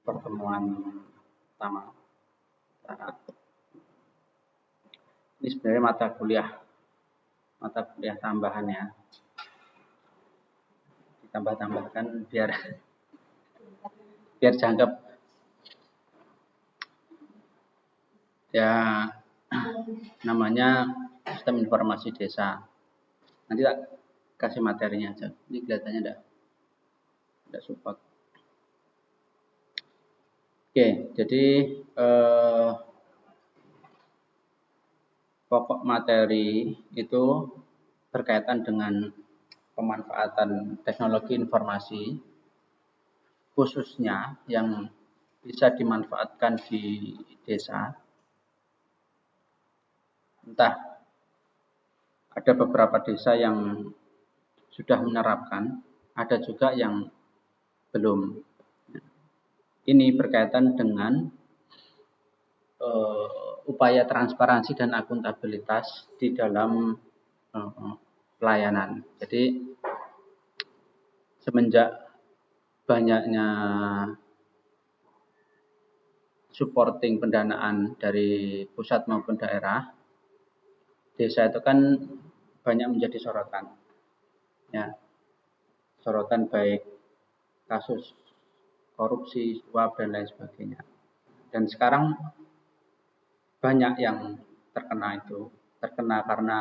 pertemuan pertama. Ini sebenarnya mata kuliah tambahan ya. Ditambah-tambahkan biar jangkep. Ya, namanya sistem informasi desa. Nanti tak kasih materinya aja. Ini kelihatannya enggak support. Oke, jadi pokok materi itu berkaitan dengan pemanfaatan teknologi informasi, khususnya yang bisa dimanfaatkan di desa. Entah ada beberapa desa yang sudah menerapkan, ada juga yang belum. Ini berkaitan dengan upaya transparansi dan akuntabilitas di dalam pelayanan. Jadi semenjak banyaknya supporting pendanaan dari pusat maupun daerah, desa itu kan banyak menjadi sorotan. Ya, sorotan baik kasus korupsi, suap dan lain sebagainya. Dan sekarang banyak yang terkena karena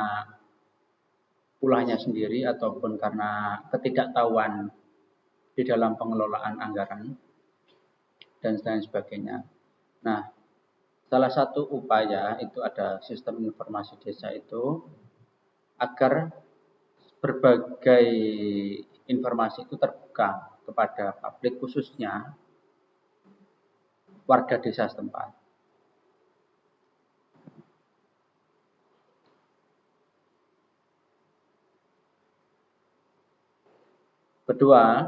ulahnya sendiri ataupun karena ketidaktahuan di dalam pengelolaan anggaran dan lain sebagainya. Nah, salah satu upaya itu ada sistem informasi desa itu agar berbagai informasi itu terbuka kepada publik, khususnya warga desa setempat. Kedua,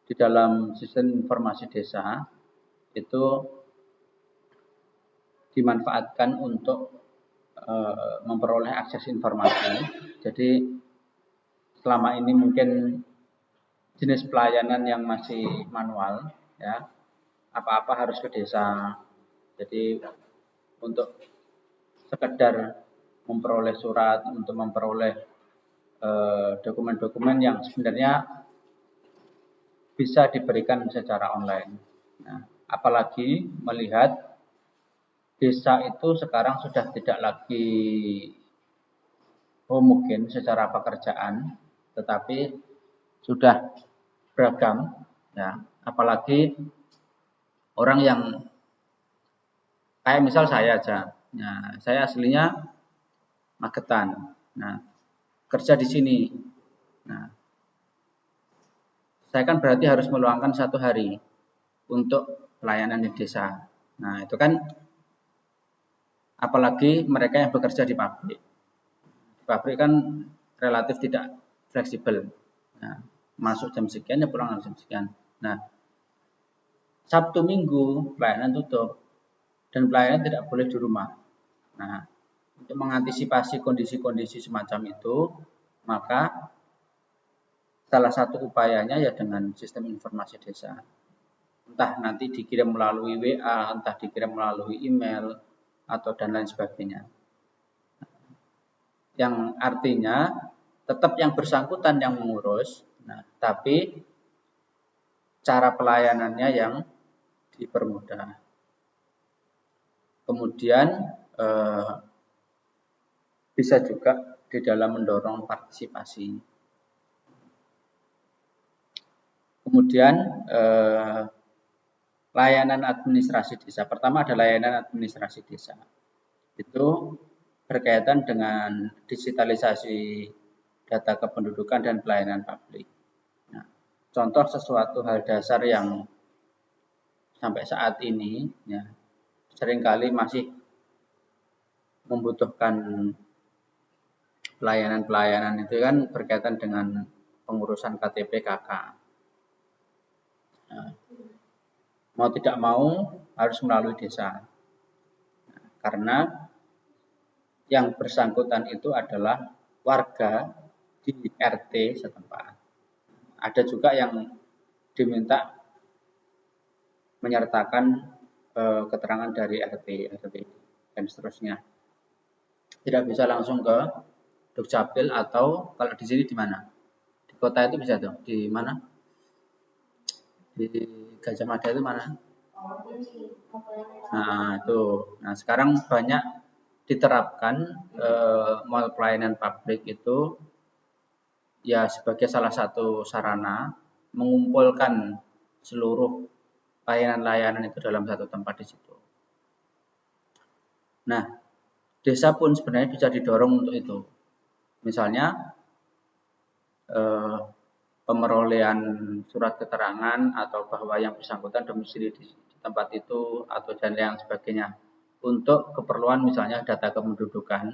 di dalam sistem informasi desa itu dimanfaatkan untuk memperoleh akses informasi. Jadi selama ini mungkin jenis pelayanan yang masih manual, ya, apa-apa harus ke desa. Jadi untuk sekedar memperoleh surat, untuk memperoleh dokumen-dokumen yang sebenarnya bisa diberikan secara online. Nah, apalagi melihat desa itu sekarang sudah tidak lagi homogen secara pekerjaan, tetapi sudah beragam. Ya, apalagi orang yang kayak misal saya aja. Nah, saya aslinya Magetan. Nah, kerja di sini. Nah, saya kan berarti harus meluangkan 1 hari untuk pelayanan di desa. Nah, itu kan apalagi mereka yang bekerja di pabrik. Di pabrik kan relatif tidak fleksibel. Nah, masuk jam sekian ya pulang jam sekian. Nah, Sabtu Minggu pelayanan tutup dan pelayanan tidak boleh di rumah. Nah, untuk mengantisipasi kondisi-kondisi semacam itu, maka salah satu upayanya ya dengan sistem informasi desa. Entah nanti dikirim melalui WA, entah dikirim melalui email, atau dan lain sebagainya. Yang artinya tetap yang bersangkutan yang mengurus, nah, tapi cara pelayanannya yang dipermudah. Kemudian bisa juga di dalam mendorong partisipasi. Kemudian layanan administrasi desa. Pertama ada layanan administrasi desa. Itu berkaitan dengan digitalisasi data kependudukan dan pelayanan publik. Nah, contoh sesuatu hal dasar yang sampai saat ini ya, seringkali masih membutuhkan pelayanan-pelayanan itu kan berkaitan dengan pengurusan KTP KK. Nah, mau tidak mau harus melalui desa. Nah, karena yang bersangkutan itu adalah warga di RT setempat. Ada juga yang diminta menyertakan keterangan dari RT, RW, dan seterusnya. Tidak bisa langsung ke Dukcapil, atau kalau di sini di mana? Di kota itu bisa tuh. Di mana? Di Gajah Mada itu mana? Nah, itu. Nah, sekarang banyak diterapkan mall pelayanan publik itu ya sebagai salah satu sarana mengumpulkan seluruh layanan-layanan itu dalam satu tempat di situ. Nah, desa pun sebenarnya bisa didorong untuk itu. Misalnya pemerolehan surat keterangan atau bahwa yang bersangkutan domisili di tempat itu atau dan yang sebagainya untuk keperluan misalnya data kependudukan.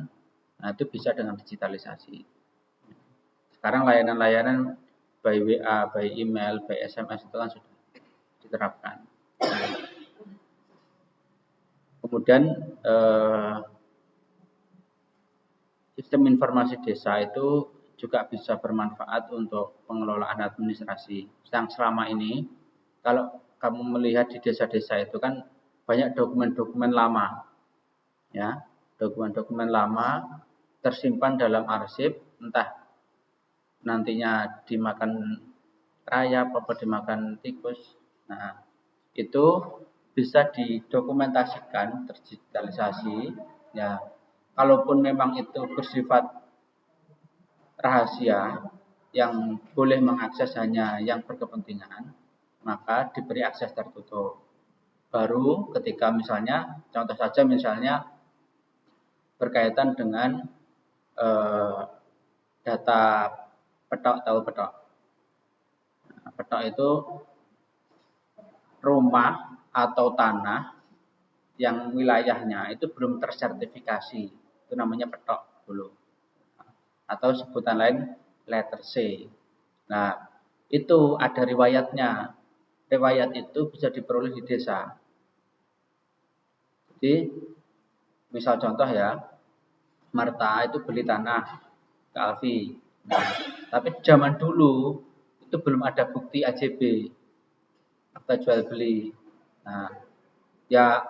Nah, itu bisa dengan digitalisasi. Sekarang layanan-layanan by WA, by email, by SMS itu kan sudah diterapkan. Kemudian sistem informasi desa itu juga bisa bermanfaat untuk pengelolaan administrasi. Yang selama ini, kalau kamu melihat di desa-desa itu kan banyak dokumen-dokumen lama, ya, dokumen-dokumen lama tersimpan dalam arsip, entah nantinya dimakan rayap atau dimakan tikus. Nah, itu bisa didokumentasikan, terdigitalisasi, ya. Kalaupun memang itu bersifat rahasia yang boleh mengakses hanya yang berkepentingan, maka diberi akses tertutup. Baru ketika misalnya, contoh saja misalnya berkaitan dengan data petok, tahu petok. Nah, petok itu rumah atau tanah yang wilayahnya itu belum tersertifikasi, itu namanya petok dulu, atau sebutan lain letter C. Nah, itu ada riwayatnya. Riwayat itu bisa diperoleh di desa. Jadi, misal contoh ya, Marta itu beli tanah ke Alfi. Nah, tapi zaman dulu itu belum ada bukti AJB, akta jual beli. Nah, ya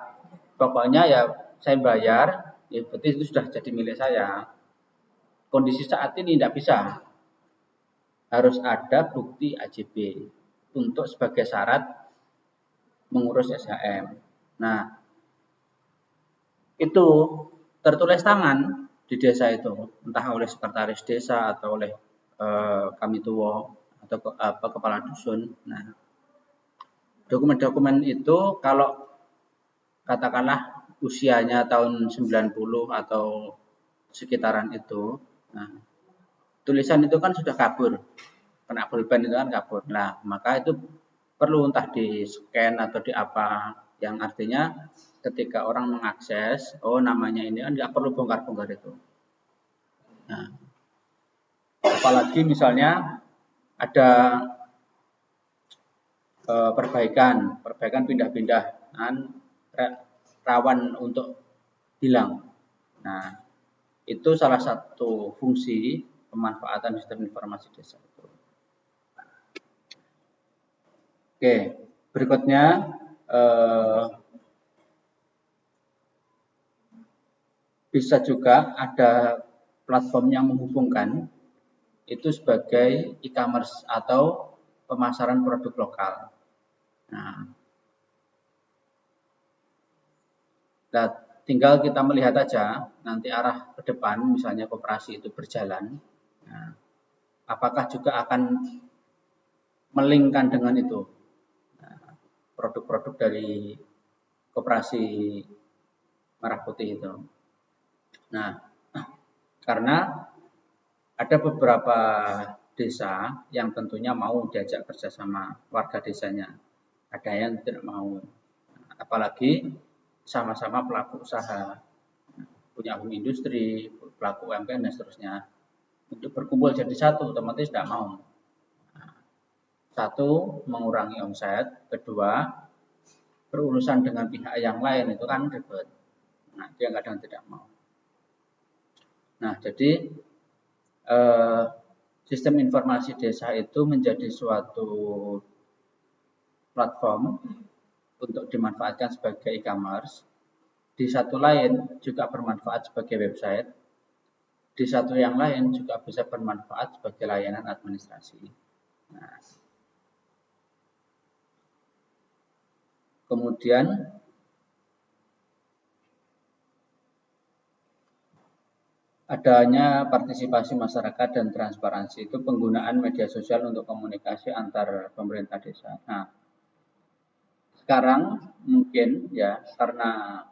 pokoknya ya saya bayar, ya berarti itu sudah jadi milik saya. Kondisi saat ini tidak bisa. Harus ada bukti AJB untuk sebagai syarat mengurus SHM. Nah, itu tertulis tangan di desa itu, entah oleh sekretaris desa atau oleh kami tua atau kepala dusun. Nah, dokumen-dokumen itu kalau katakanlah usianya tahun 90 atau sekitaran itu, nah, tulisan itu kan sudah kabur, kena pulpen itu kan kabur. Nah, maka itu perlu entah di scan atau di apa, yang artinya ketika orang mengakses, oh namanya ini kan nggak perlu bongkar-bongkar itu. Nah, apalagi misalnya ada perbaikan pindah-pindah, kan rawan untuk hilang. Nah, itu salah satu fungsi pemanfaatan sistem informasi desa itu. Oke, berikutnya bisa juga ada platform yang menghubungkan itu sebagai e-commerce atau pemasaran produk lokal. Nah, tinggal kita melihat aja nanti arah ke depan, misalnya koperasi itu berjalan, nah, apakah juga akan melingkan dengan itu produk-produk dari koperasi Merah Putih itu. Nah, karena ada beberapa desa yang tentunya mau diajak kerjasama warga desanya, ada yang tidak mau, apalagi sama-sama pelaku usaha, punya home industri, pelaku UMKM dan seterusnya, untuk berkumpul jadi satu otomatis tidak mau. Satu, mengurangi omset, kedua, berurusan dengan pihak yang lain itu kan ribet. Nah, dia kadang tidak mau. Nah, jadi sistem informasi desa itu menjadi suatu platform untuk dimanfaatkan sebagai e-commerce, di satu lain juga bermanfaat sebagai website, di satu yang lain juga bisa bermanfaat sebagai layanan administrasi. Nah, kemudian adanya partisipasi masyarakat dan transparansi, itu penggunaan media sosial untuk komunikasi antar pemerintah desa. Nah, sekarang mungkin ya karena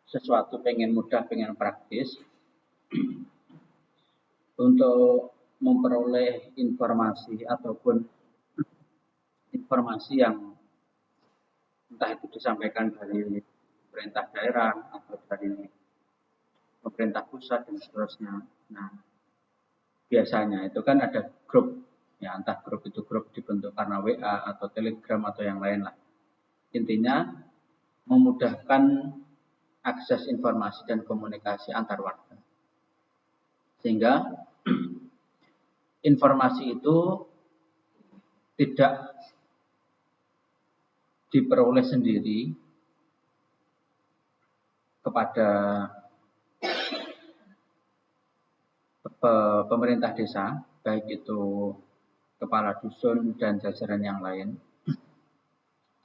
sesuatu pengen mudah, pengen praktis, untuk memperoleh informasi ataupun informasi yang entah itu disampaikan dari pemerintah daerah atau dari pemerintah pusat dan seterusnya. Nah, biasanya itu kan ada grup, ya entah grup itu grup dibentuk karena WA atau Telegram atau yang lain lah. Intinya memudahkan akses informasi dan komunikasi antar warga. Sehingga informasi itu tidak diperoleh sendiri kepada pemerintah desa, baik itu kepala dusun dan jajaran yang lain.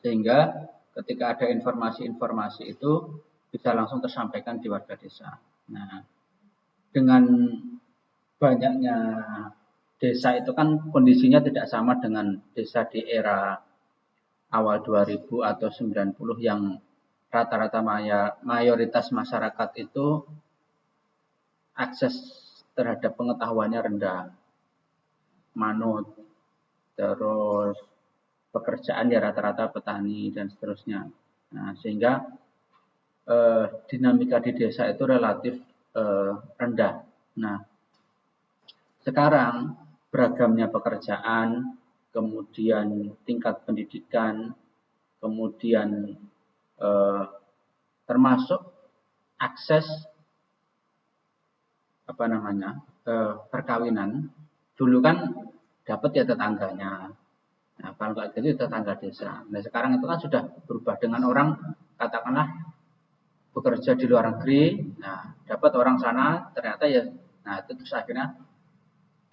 Sehingga ketika ada informasi-informasi itu bisa langsung tersampaikan di warga desa. Nah, dengan banyaknya desa itu kan kondisinya tidak sama dengan desa di era awal 2000 atau 90 yang rata-rata mayoritas masyarakat itu akses terhadap pengetahuannya rendah, manut, terus pekerjaan ya rata-rata petani dan seterusnya. Nah, sehingga dinamika di desa itu relatif rendah. Nah, sekarang beragamnya pekerjaan, kemudian tingkat pendidikan, kemudian termasuk akses perkawinan. Dulu kan dapat ya tetangganya. Nah, kalau nggak gitu tetangga desa. Nah, sekarang itu kan sudah berubah dengan orang katakanlah bekerja di luar negeri. Nah, dapat orang sana ternyata ya, nah itu terus akhirnya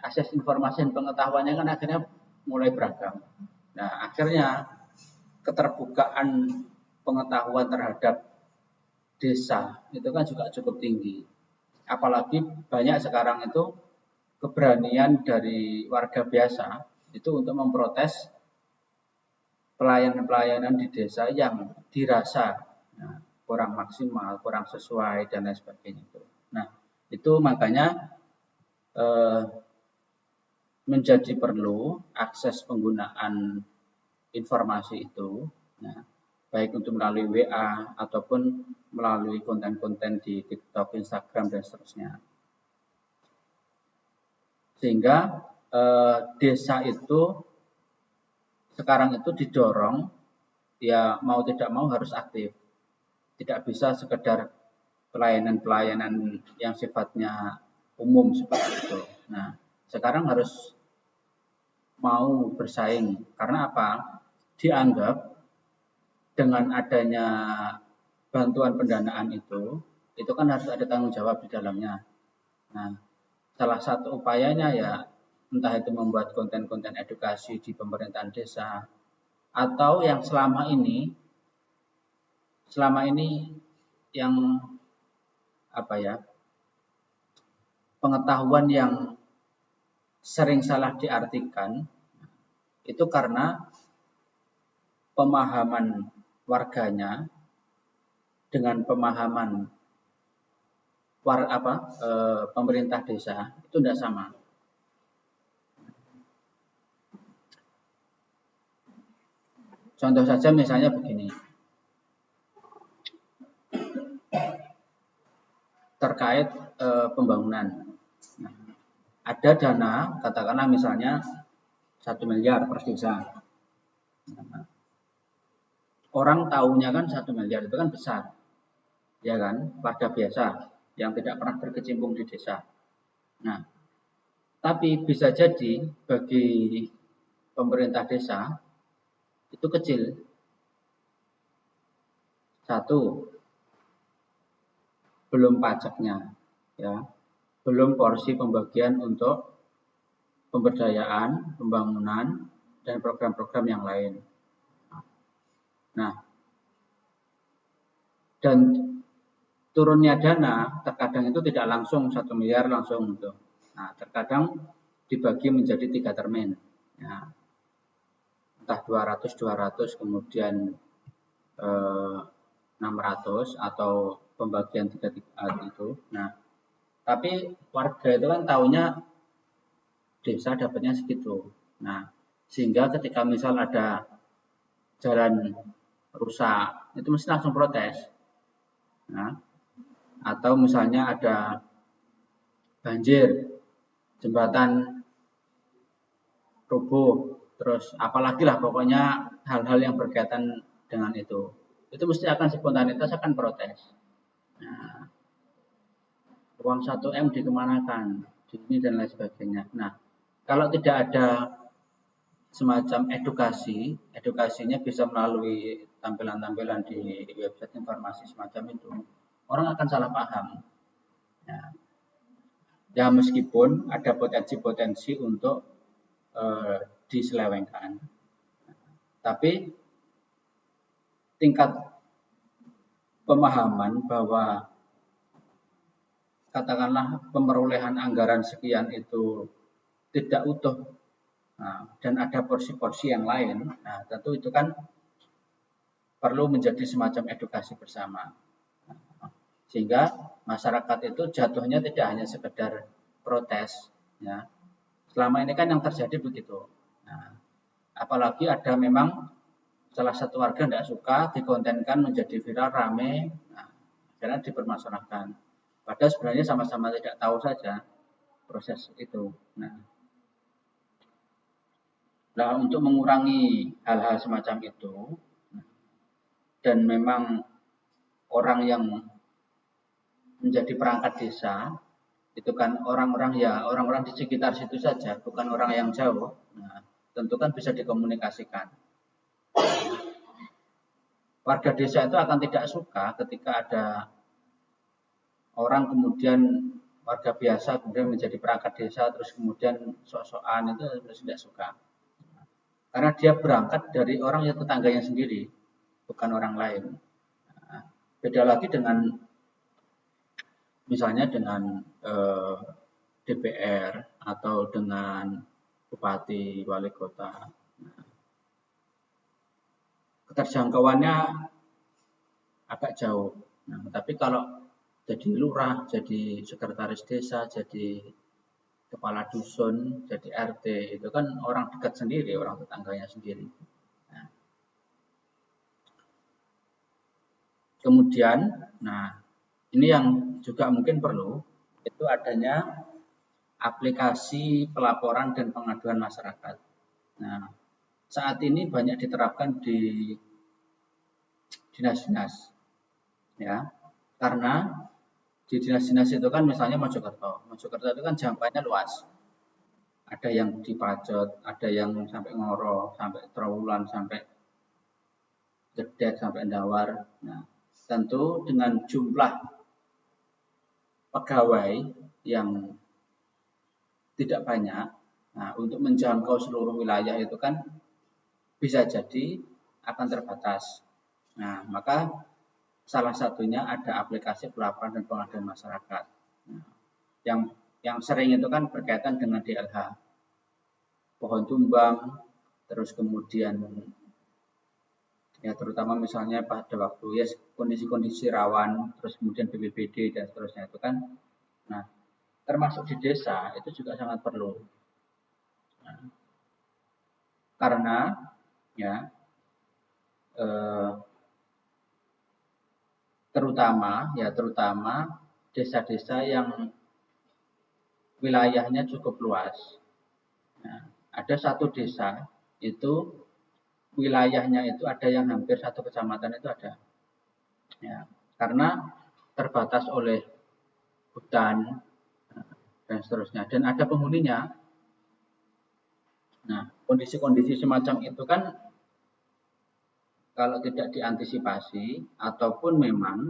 akses informasi dan pengetahuannya kan akhirnya mulai beragam. Nah, akhirnya keterbukaan pengetahuan terhadap desa itu kan juga cukup tinggi. Apalagi banyak sekarang itu keberanian dari warga biasa itu untuk memprotes pelayanan-pelayanan di desa yang dirasa kurang maksimal, kurang sesuai dan lain sebagainya itu. Nah, itu makanya menjadi perlu akses penggunaan informasi itu, nah, baik untuk melalui WA ataupun melalui konten-konten di TikTok, Instagram dan seterusnya. Sehingga desa itu sekarang itu didorong ya mau tidak mau harus aktif. Tidak bisa sekedar pelayanan-pelayanan yang sifatnya umum seperti itu. Nah, sekarang harus mau bersaing karena apa? Dianggap dengan adanya bantuan pendanaan itu kan harus ada tanggung jawab di dalamnya. Nah, salah satu upayanya ya entah itu membuat konten-konten edukasi di pemerintahan desa atau yang selama ini yang pengetahuan yang sering salah diartikan itu karena pemahaman warganya dengan pemahaman pemerintah desa itu tidak sama. Contoh saja misalnya begini, terkait pembangunan. Nah, ada dana, katakanlah misalnya 1 miliar per desa. Orang tahunya kan 1 miliar itu kan besar, ya kan, warga biasa yang tidak pernah berkecimpung di desa. Nah, tapi bisa jadi bagi pemerintah desa itu kecil. Satu, belum pajaknya, ya, belum porsi pembagian untuk pemberdayaan, pembangunan, dan program-program yang lain. Nah, dan turunnya dana terkadang itu tidak langsung 1 miliar langsung itu. Nah, terkadang dibagi menjadi 3 termin. Ya. Entah 200 kemudian 600 atau pembagian 3 itu. Nah, tapi warga itu kan tahunya desa dapatnya segitu. Nah, sehingga ketika misal ada jalan rusak, itu mesti langsung protes. Nah, atau misalnya ada banjir, jembatan roboh, terus apalagi lah pokoknya hal-hal yang berkaitan dengan itu mesti akan spontanitas akan protes. Nah, uang 1 M dikemanakan, ini dan lain sebagainya. Nah, kalau tidak ada semacam edukasinya bisa melalui tampilan-tampilan di website informasi semacam itu, orang akan salah paham. Ya meskipun ada potensi-potensi untuk diselewengkan, tapi tingkat pemahaman bahwa katakanlah pemerolehan anggaran sekian itu tidak utuh, dan ada porsi-porsi yang lain, nah tentu itu kan perlu menjadi semacam edukasi bersama, sehingga masyarakat itu jatuhnya tidak hanya sekedar protes, ya. Selama ini kan yang terjadi begitu. Nah, apalagi ada memang salah satu warga tidak suka dikontenkan menjadi viral rame, karena dipermasalahkan. Padahal sebenarnya sama-sama tidak tahu saja proses itu. Nah, untuk mengurangi hal-hal semacam itu, dan memang orang yang menjadi perangkat desa itu kan orang-orang di sekitar situ saja, bukan orang yang jauh. Nah, tentu kan bisa dikomunikasikan. Warga desa itu akan tidak suka ketika ada orang kemudian warga biasa kemudian menjadi perangkat desa terus kemudian sok-sokan, itu tidak suka. Karena dia berangkat dari orang yang tetangganya sendiri, bukan orang lain. Nah, beda lagi dengan misalnya dengan DPR atau dengan bupati, wali kota. Keterjangkauannya agak jauh. Nah, tapi kalau jadi lurah, jadi sekretaris desa, jadi kepala dusun, jadi RT, itu kan orang dekat sendiri, orang tetangganya sendiri. Nah, kemudian, ini yang juga mungkin perlu, itu adanya aplikasi pelaporan dan pengaduan masyarakat. Nah, saat ini banyak diterapkan di dinas-dinas, ya, karena di dinas-dinas itu kan misalnya Mojokerto itu kan jangkauannya luas. Ada yang di Pacet, ada yang sampai Ngoro, sampai Trawulan, sampai Gedek, sampai Endawar. Nah, tentu dengan jumlah pegawai yang tidak banyak, untuk menjangkau seluruh wilayah itu kan bisa jadi akan terbatas. Nah, maka salah satunya ada aplikasi pelaporan dan pengaduan masyarakat. Nah, yang sering itu kan berkaitan dengan DLH, pohon tumbang, terus kemudian ya terutama misalnya pada waktu ya kondisi-kondisi rawan, terus kemudian BPBD dan seterusnya itu kan. Nah, termasuk di desa itu juga sangat perlu. Nah, karena ya terutama desa-desa yang wilayahnya cukup luas. Nah, ada satu desa itu wilayahnya itu ada yang hampir satu kecamatan itu ada. Ya, karena terbatas oleh hutan dan seterusnya, dan ada penghuninya. Nah, kondisi-kondisi semacam itu kan kalau tidak diantisipasi ataupun memang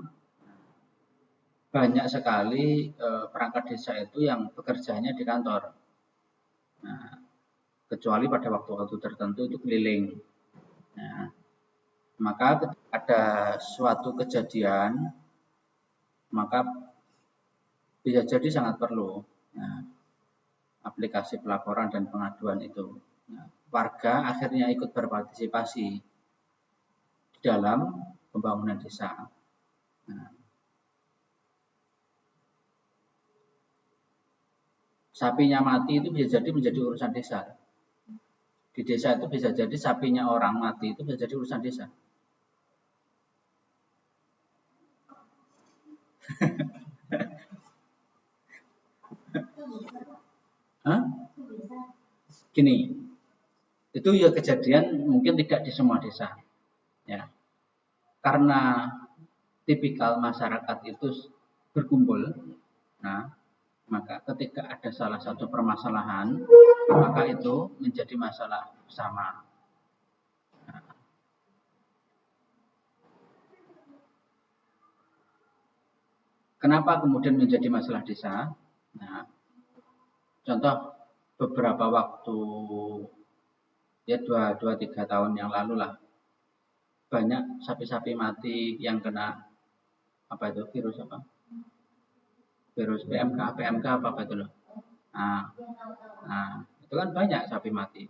banyak sekali perangkat desa itu yang bekerjanya di kantor. Nah, kecuali pada waktu-waktu tertentu itu keliling. Nah, maka ketika ada suatu kejadian, maka bisa jadi sangat perlu aplikasi pelaporan dan pengaduan itu. Nah, warga akhirnya ikut berpartisipasi di dalam pembangunan desa. Nah, sapinya mati itu bisa jadi menjadi urusan desa. Di desa itu bisa jadi sapinya orang mati itu bisa jadi urusan desa. Hah? Gini, itu ya kejadian mungkin tidak di semua desa, ya. Karena tipikal masyarakat itu berkumpul, nah maka ketika ada salah satu permasalahan, maka itu menjadi masalah bersama. Kenapa kemudian menjadi masalah desa? Nah, contoh beberapa waktu ya 2-3 tahun yang lalu lah, banyak sapi-sapi mati yang kena apa itu virus apa? Virus PMK apa itu loh. Nah, itu kan banyak sapi mati.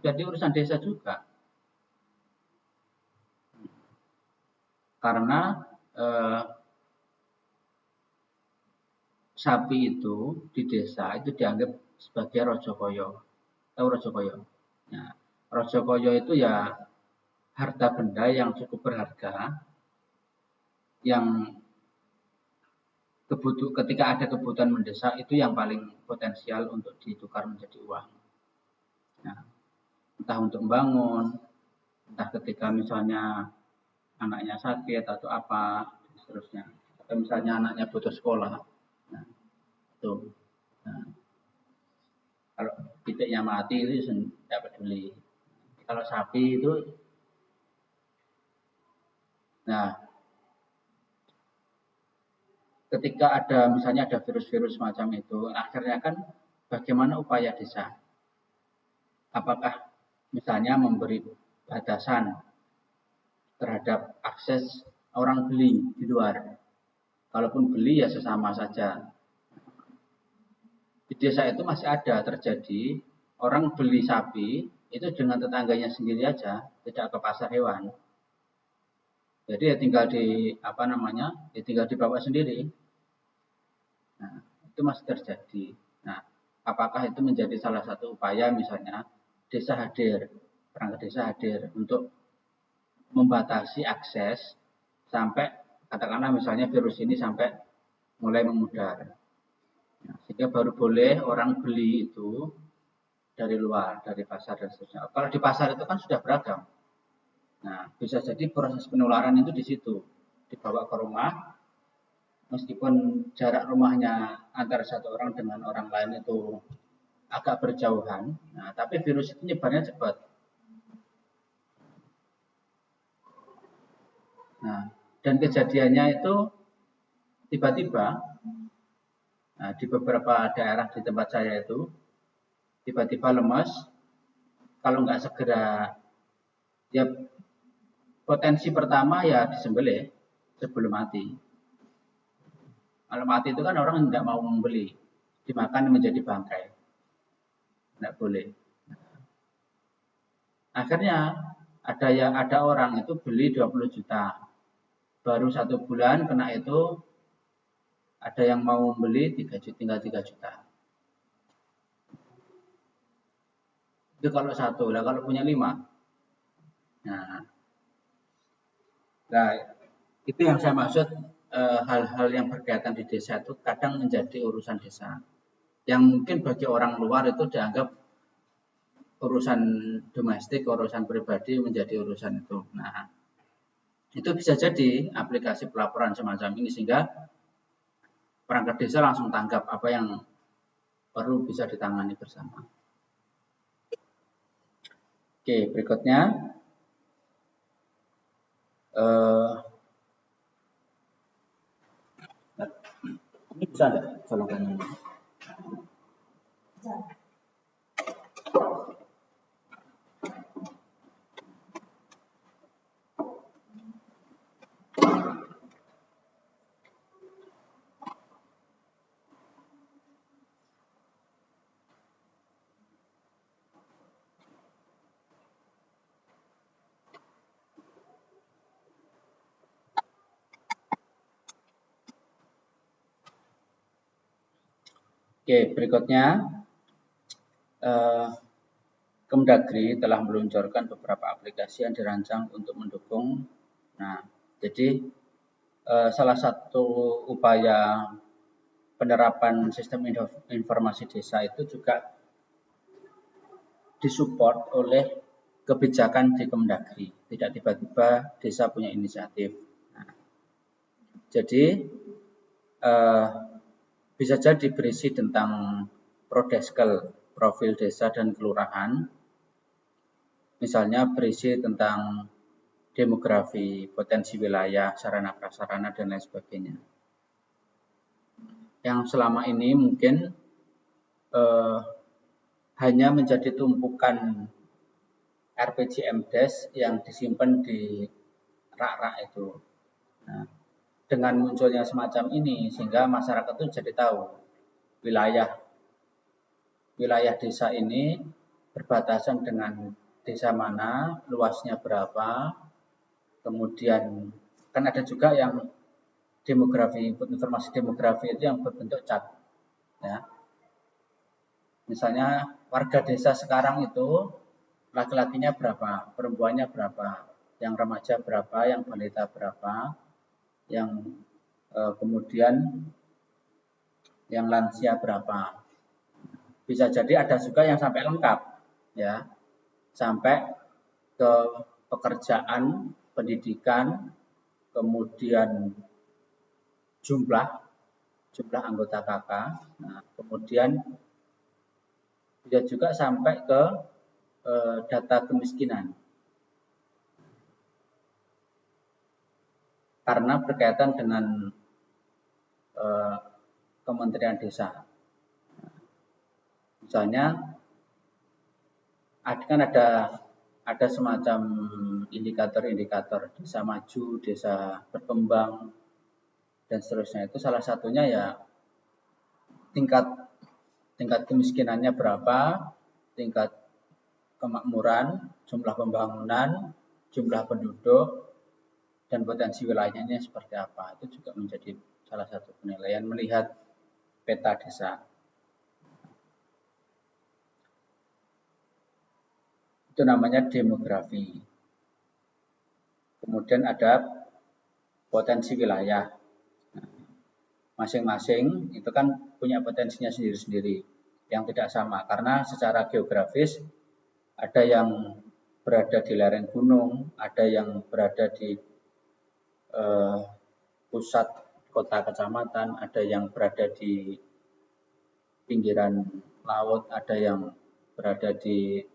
Jadi urusan desa juga. Karena sapi itu di desa itu dianggap sebagai rojokoyo. Tahu rojokoyo? Nah, rojokoyo itu ya harta benda yang cukup berharga yang ketika ada kebutuhan mendesak itu yang paling potensial untuk ditukar menjadi uang. Nah, entah untuk membangun, entah ketika misalnya anaknya sakit atau apa, dan seterusnya. Atau misalnya anaknya butuh sekolah. Nah, itu. Nah, kalau titiknya mati itu tidak peduli. Kalau sapi itu, nah ketika ada misalnya ada virus-virus semacam itu, akhirnya kan bagaimana upaya desa? Apakah misalnya memberi batasan terhadap akses orang beli di luar? Kalaupun beli ya sesama saja. Di desa itu masih ada terjadi orang beli sapi itu dengan tetangganya sendiri aja, tidak ke pasar hewan. Jadi ya tinggal tinggal dibawa sendiri. Nah, itu masih terjadi. Nah, apakah itu menjadi salah satu upaya misalnya desa hadir, perangkat desa hadir untuk membatasi akses sampai katakanlah misalnya virus ini sampai mulai memudar. Nah, sehingga baru boleh orang beli itu dari luar, dari pasar dan seterusnya. Kalau di pasar itu kan sudah beragam. Nah, bisa jadi proses penularan itu di situ, dibawa ke rumah, meskipun jarak rumahnya antara satu orang dengan orang lain itu agak berjauhan, nah, tapi virus itu nyebarnya cepat. Nah, dan kejadiannya itu tiba-tiba, nah, di beberapa daerah di tempat saya itu tiba-tiba lemas, kalau nggak segera, ya potensi pertama ya disembelih sebelum mati. Kalau mati itu kan orang nggak mau membeli, dimakan menjadi bangkai, nggak boleh. Akhirnya ada orang itu beli 20 juta, baru 1 bulan kena itu ada yang mau beli 3 juta, tinggal 3 juta. Itu kalau satu, lah kalau punya 5. Nah, itu yang saya maksud hal-hal yang berkaitan di desa itu kadang menjadi urusan desa. Yang mungkin bagi orang luar itu dianggap urusan domestik, urusan pribadi menjadi urusan itu. Nah, itu bisa jadi aplikasi pelaporan semacam ini sehingga perangkat desa langsung tanggap apa yang perlu bisa ditangani bersama. Oke, berikutnya Ini bisa enggak colongkan ini? Oke, berikutnya Kemdagri telah meluncurkan beberapa aplikasi yang dirancang untuk mendukung. Nah, jadi salah satu upaya penerapan sistem informasi desa itu juga disupport oleh kebijakan di Kemdagri. Tidak tiba-tiba desa punya inisiatif. Nah, jadi bisa jadi berisi tentang prodeskel, profil desa dan kelurahan. Misalnya berisi tentang demografi, potensi wilayah, sarana prasarana dan lain sebagainya. Yang selama ini mungkin hanya menjadi tumpukan RPJMDes yang disimpan di rak-rak itu. Nah, dengan munculnya semacam ini sehingga masyarakat itu jadi tahu wilayah desa ini berbatasan dengan desa mana, luasnya berapa, kemudian kan ada juga yang informasi demografi itu yang berbentuk cat, ya. Misalnya warga desa sekarang itu laki-lakinya berapa, perempuannya berapa, yang remaja berapa, yang balita berapa, yang kemudian yang lansia berapa. Bisa jadi ada juga yang sampai lengkap, ya, sampai ke pekerjaan, pendidikan, kemudian jumlah anggota KK, nah, kemudian bisa juga sampai ke data kemiskinan. Karena berkaitan dengan Kementerian Desa. Misalnya kan ada semacam indikator-indikator desa maju, desa berkembang dan seterusnya. Itu salah satunya ya tingkat kemiskinannya berapa, tingkat kemakmuran, jumlah pembangunan, jumlah penduduk, dan potensi wilayahnya seperti apa. Itu juga menjadi salah satu penilaian melihat peta desa. Itu namanya demografi. Kemudian ada potensi wilayah. Masing-masing itu kan punya potensinya sendiri-sendiri yang tidak sama karena secara geografis ada yang berada di lereng gunung, ada yang berada di pusat kota kecamatan, ada yang berada di pinggiran laut, ada yang berada di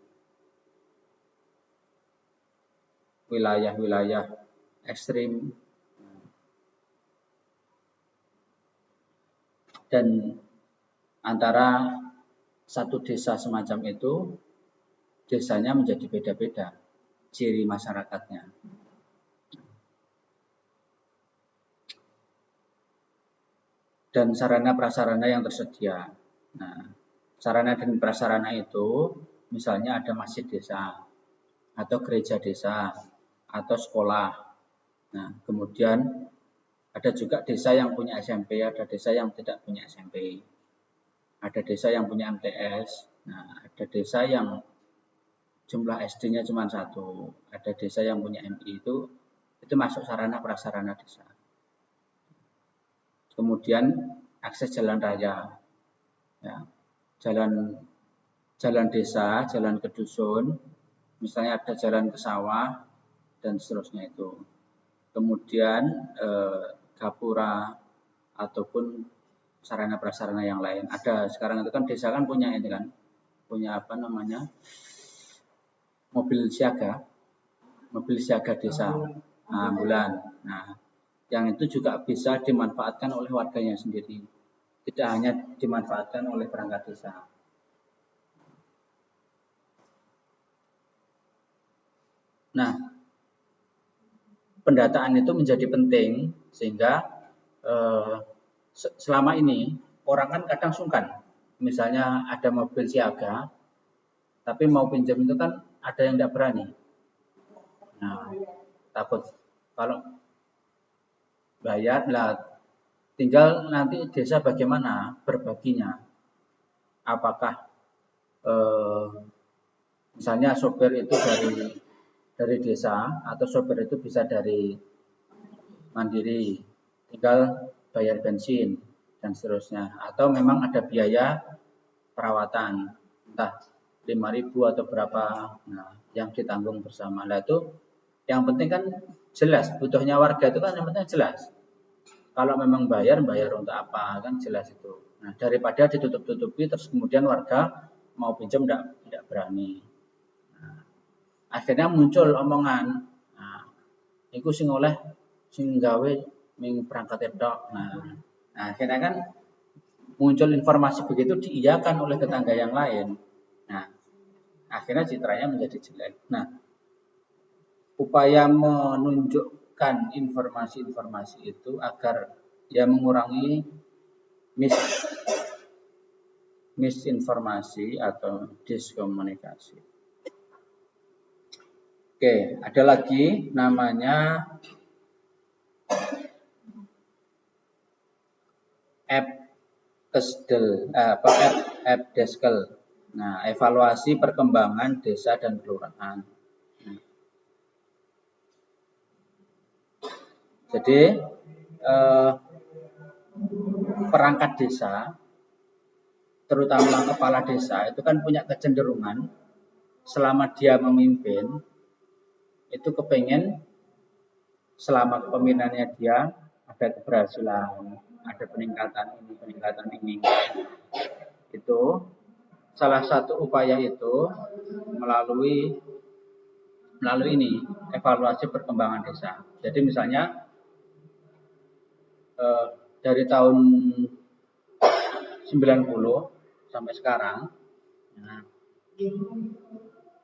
wilayah-wilayah ekstrim. Dan antara satu desa semacam itu, desanya menjadi beda-beda ciri masyarakatnya. Dan sarana prasarana yang tersedia. Nah, sarana dan prasarana itu misalnya ada masjid desa, atau gereja desa, atau sekolah. Nah, kemudian ada juga desa yang punya SMP, ada desa yang tidak punya SMP. Ada desa yang punya MTS, nah, ada desa yang jumlah SD-nya cuma 1, ada desa yang punya MI, itu masuk sarana prasarana desa. Kemudian akses jalan raya, ya, jalan desa, jalan ke dusun, misalnya ada jalan ke sawah dan seterusnya itu. Kemudian gapura ataupun sarana prasarana yang lain. Ada sekarang itu kan desa kan punya ini kan, punya apa namanya, mobil siaga desa. bulan. Nah, yang itu juga bisa dimanfaatkan oleh warganya sendiri, tidak hanya dimanfaatkan oleh perangkat desa. Nah, pendataan itu menjadi penting sehingga selama ini orang kan kadang sungkan. Misalnya ada mobil siaga, tapi mau pinjam itu kan ada yang tidak berani. Nah, takut kalau bayar lah, tinggal nanti desa bagaimana berbaginya. Apakah misalnya sopir itu dari desa atau sopir itu bisa dari mandiri, tinggal bayar bensin dan seterusnya, atau memang ada biaya perawatan entah 5.000 atau berapa, nah yang ditanggung bersama. Nah itu yang penting kan jelas, butuhnya warga itu kan yang penting jelas. Kalau memang bayar untuk apa kan jelas itu. Nah daripada ditutup-tutupi terus kemudian warga mau pinjam tidak berani. Nah, akhirnya muncul omongan, nah iku sing oleh sing gawe ming perangkat edok. Nah, akhirnya kan muncul informasi begitu diiyakan oleh tetangga yang lain. Nah, akhirnya citranya menjadi jelek. Nah, upaya menunjukkan informasi-informasi itu agar ya mengurangi misinformasi atau diskomunikasi. Oke, ada lagi namanya app Deskel. Nah, evaluasi perkembangan desa dan kelurahan. Jadi perangkat desa, terutama kepala desa, itu kan punya kecenderungan selama dia memimpin itu kepengen selama kepemimpinannya dia ada keberhasilan, ada peningkatan ini. Itu salah satu upaya itu melalui ini evaluasi perkembangan desa. Jadi misalnya dari tahun 90 sampai sekarang, nah,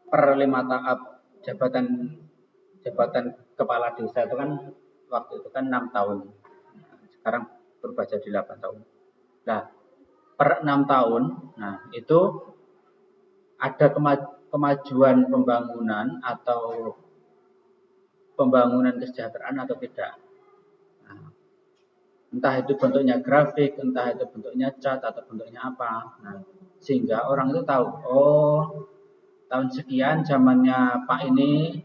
per 5 tahap jabatan kepala desa itu kan waktu itu kan 6 tahun. Sekarang berubah jadi 8 tahun. Nah, per 6 tahun, nah itu ada kemajuan pembangunan atau pembangunan kesejahteraan atau tidak. Nah, entah itu bentuknya grafik, entah itu bentuknya cat atau bentuknya apa. Nah, sehingga orang itu tahu, oh tahun sekian zamannya Pak ini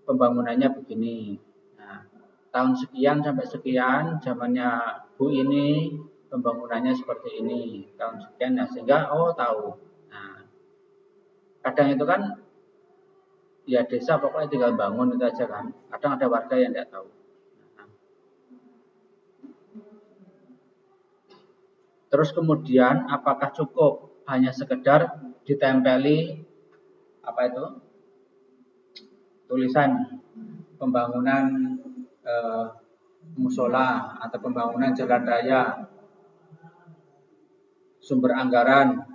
pembangunannya begini. Nah, tahun sekian sampai sekian zamannya Bu ini pembangunannya seperti ini. Tahun sekian, nah sehingga oh tahu. Nah, kadang itu kan ya desa pokoknya tinggal bangun itu aja kan. Kadang ada warga yang tidak tahu. Nah, terus kemudian apakah cukup hanya sekedar ditempeli apa itu tulisan pembangunan musola atau pembangunan jalan raya, sumber anggaran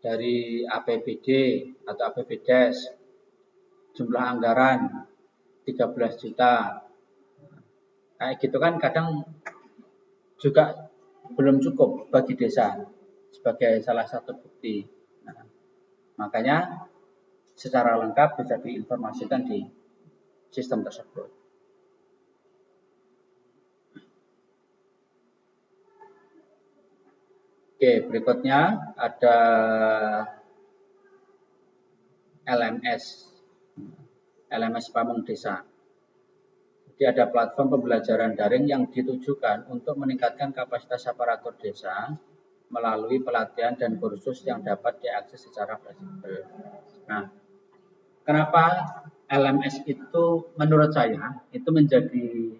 dari APBD atau APBDes, jumlah anggaran 13 juta. Kayak gitu kan kadang juga belum cukup bagi desa sebagai salah satu bukti. Nah, makanya secara lengkap bisa diinformasikan di sistem tersebut. Oke, berikutnya ada LMS Pamung Desa. Jadi ada platform pembelajaran daring yang ditujukan untuk meningkatkan kapasitas aparatur desa melalui pelatihan dan kursus yang dapat diakses secara fleksibel. Nah, kenapa LMS itu menurut saya itu menjadi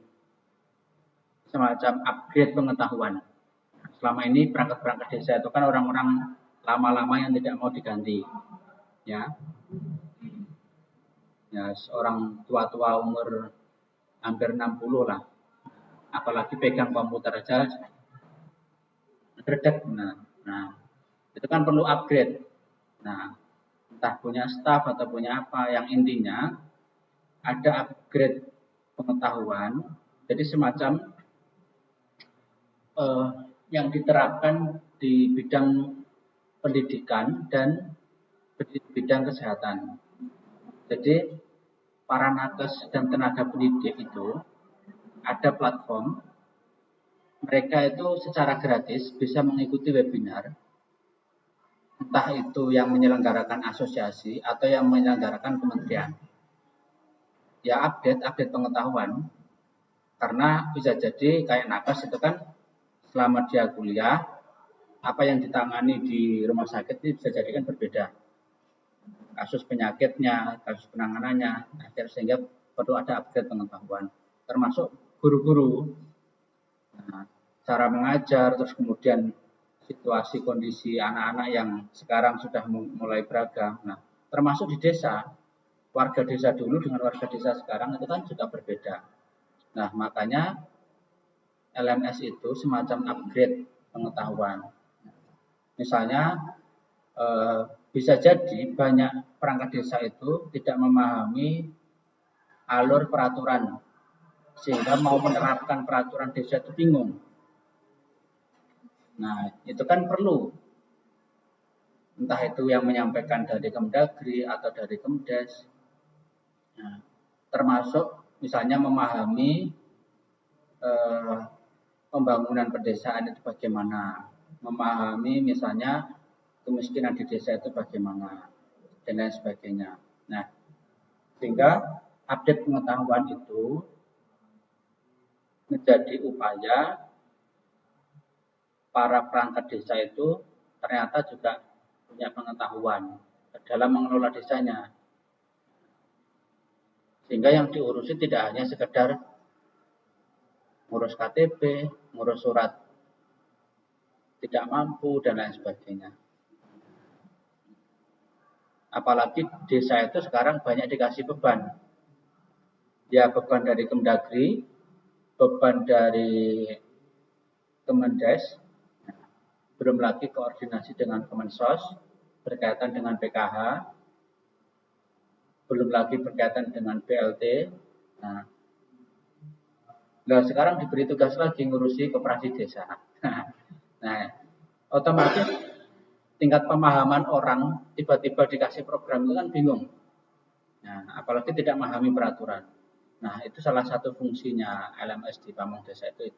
semacam upgrade pengetahuan. Selama ini perangkat-perangkat desa itu kan orang-orang lama-lama yang tidak mau diganti, ya. Ya, seorang tua-tua umur hampir 60 lah. Apalagi pegang komputer aja redek. Nah, itu kan perlu upgrade. Nah, entah punya staff atau punya apa, yang intinya ada upgrade pengetahuan. Jadi semacam yang diterapkan di bidang pendidikan dan bidang kesehatan. Jadi para nakes dan tenaga pendidik itu ada platform, mereka itu secara gratis bisa mengikuti webinar, entah itu yang menyelenggarakan asosiasi atau yang menyelenggarakan kementerian. Ya update pengetahuan, karena bisa jadi kayak nakes itu kan selama dia kuliah, apa yang ditangani di rumah sakit itu bisa jadi kan berbeda. Kasus penyakitnya, kasus penanganannya, sehingga perlu ada upgrade pengetahuan. Termasuk guru-guru, nah, cara mengajar, terus kemudian situasi kondisi anak-anak yang sekarang sudah mulai beragam. Nah, termasuk di desa, warga desa dulu dengan warga desa sekarang itu kan sudah berbeda. Nah, makanya LMS itu semacam upgrade pengetahuan. Misalnya bisa jadi banyak perangkat desa itu tidak memahami alur peraturan, sehingga mau menerapkan peraturan desa itu bingung. Nah, itu kan perlu, entah itu yang menyampaikan dari Kemdagri atau dari Kemdes. Nah, termasuk misalnya memahami pembangunan pedesaan itu bagaimana, memahami misalnya kemiskinan di desa itu bagaimana, dan lain sebagainya. Nah, sehingga update pengetahuan itu menjadi upaya para perangkat desa itu ternyata juga punya pengetahuan dalam mengelola desanya. Sehingga yang diurusi tidak hanya sekedar ngurus KTP, ngurus surat tidak mampu, dan lain sebagainya. Apalagi desa itu sekarang banyak dikasih beban. Ya, beban dari Kemdagri, beban dari Kemendes, belum lagi koordinasi dengan Kemensos berkaitan dengan PKH, belum lagi berkaitan dengan BLT. Nah, sekarang diberi tugas lagi ngurusi koperasi desa. Nah, otomatis tingkat pemahaman orang tiba-tiba dikasih program itu kan bingung. Nah, apalagi tidak memahami peraturan. Nah, itu salah satu fungsinya LMS di Pamong Desa itu.